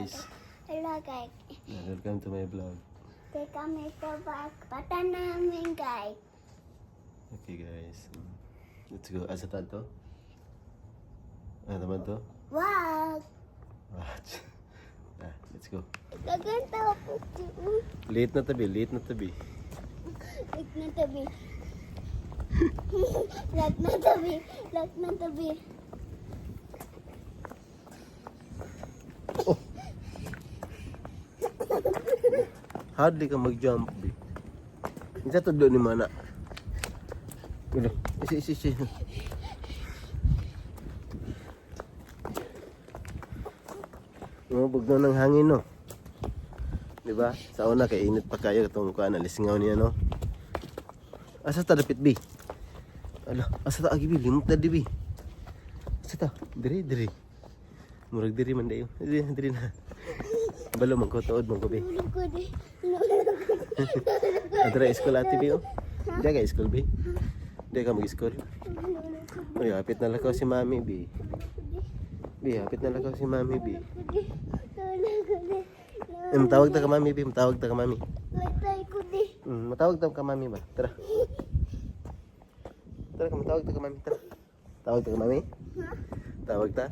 guys. Hello guys. Welcome to my vlog. Kami sa bata namin guys. Okay guys. Let's go. Asa to? Ano naman to? Wow. Let's go. Gaganda po. Late na tabi, late na tabi. Lag na tabi. Lag na tabi. Lag na tabi. Oh. Hardly ka mag-jump, be. Isa to doon ni Mana. Ulo. Isi. Bug na ng hangin, no? Diba? Sa una, kay init pa kayo itong kuhaan. Alisngaw niya, no? Asa ta dapit, be? Ala, asa ta agi, be? Limot na, di, be? Asa ta? Diri. Murag diri man dayo. Diri na. Balo man ko tuod man ko, be. Adra school ati, be, oh. Di ka school, be? Di ka mag-school? Uy, hapit na lakaw si mami, be. Be, hapit na lakaw si mami, be. Matawag ta ka mami, be. Matawag ta ka mami. Matawag ta ka mami ba? Tara. Tara ka, matawag ta ka mami. Tara. Tawag ta ka mami? Tawag ta?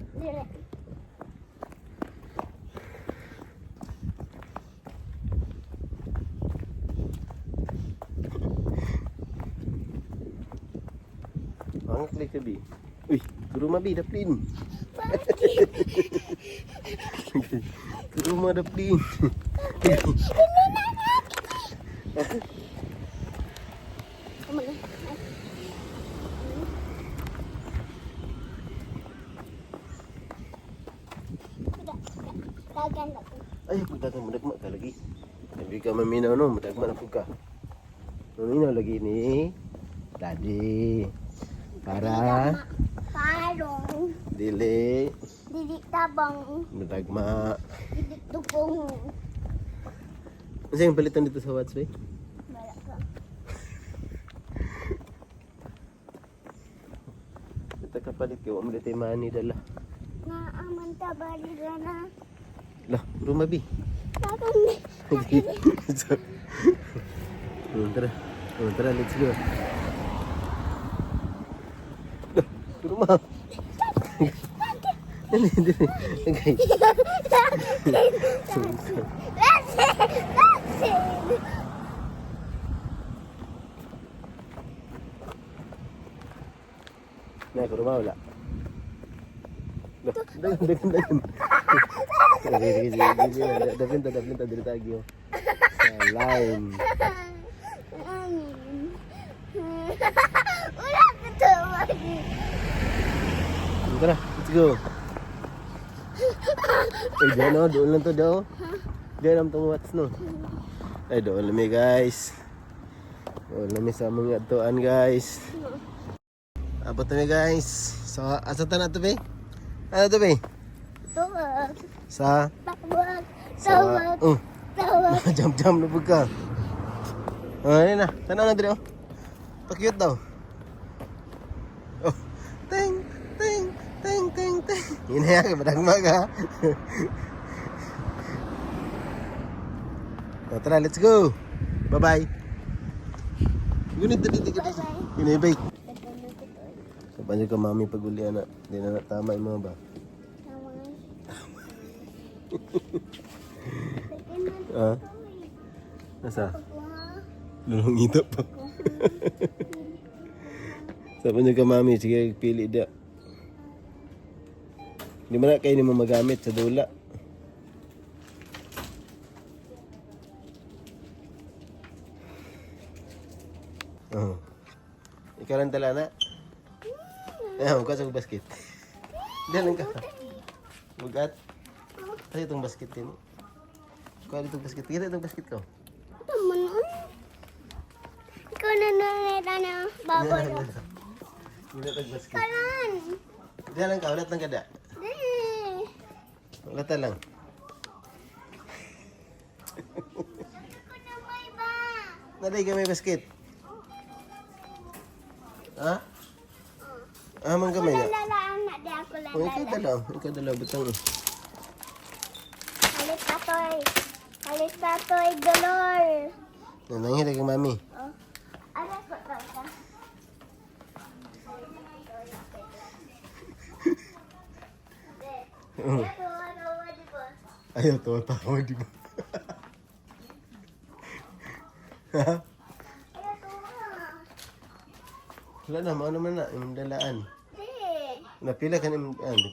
Ang klik ka, be. Uy, kuruma, be. Daplin. Kuruma, daplin. Ay, pagdatang madagma ka lagi. Sabi ka maminaw, no? Madagma na po ka. Maminaw lagi ni Daddy. Para Parong. dili Tabang. madagma. Dili tupong. Ano yung palitan dito sa WhatsApp, eh? Wala ka. Ito kapalit ko, umalit ay mani dala. Naaman tabali na. Lah, rumabi. Nakami. Tara, let's go. Lah, rumah. Dili. Okay. Nah, ke rumah wala. Dagan. Sige. Dagan diri tagyo. Lain. Wala ka tawagi. Tara, let's go. Doon lang to daw. Diyan lang tong watch, no. Ay, doon lang guys. Doon lang sa mga atuan, guys. Abot na guys. So, asa ta na to, be? Ano to, be? Tawag. Sa? Tawag. Tawag. Jam na bug ka. Ayun na. Tanaw na dito. Pa-cute daw. Oh. Ting. Yun na yan. Madagma ka. Tara, let's go. Bye-bye. Gunit dito. Yun na, bye. Sabi niyo ka, mami, pag-uli na. Hindi na natama yung mga ba? Ah? Nasa? Lulong ito pa. Sabi niyo ka, mami, sige, pili dia. Hindi mo na kayo ni mo magamit sa dula. Oh. Ikaw lang tala na. Ayaw, ka sa basket. Diyan lang ka. Bugat. Kasi itong basket din. Kuha itong basket. Kita itong basket ko. Ito mo nun. Ikaw na nangyayari na baboy. Hindi itong basket. Karan. Diyan lang ka. Ulat lang kada. Ulat lang. Ikaw na may ba? Naday ka may basket. Ha? Ah, man kamay na. Lalaan na di ako Oh, ikaw lalala. dalaw. Butang. Hala Tatoy. Alis tatoy galor. Nananghirig kang mami. Oh. Ano ko to isa? Ayaw, tawa di ba? Wala na, maano man na, imong dalaan. Napila ka na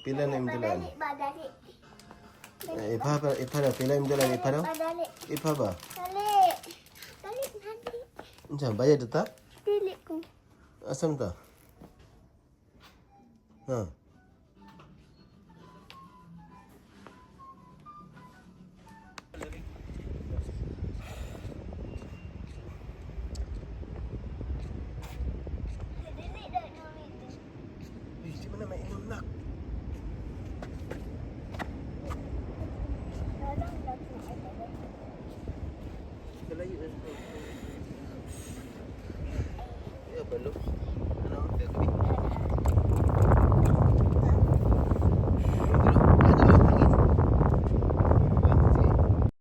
pila na imong dalaan. Badali. Ipa na, pila imong dalaan, ipa daw? Badali. Ipa ba? Dali. Dali nanti. Diyan, bayad ito? Dili ko. Asam to? Ha? Dili dah duit. Di mana may inom nak? Tolong dah tu ada. Kalayo na. Ya, balok.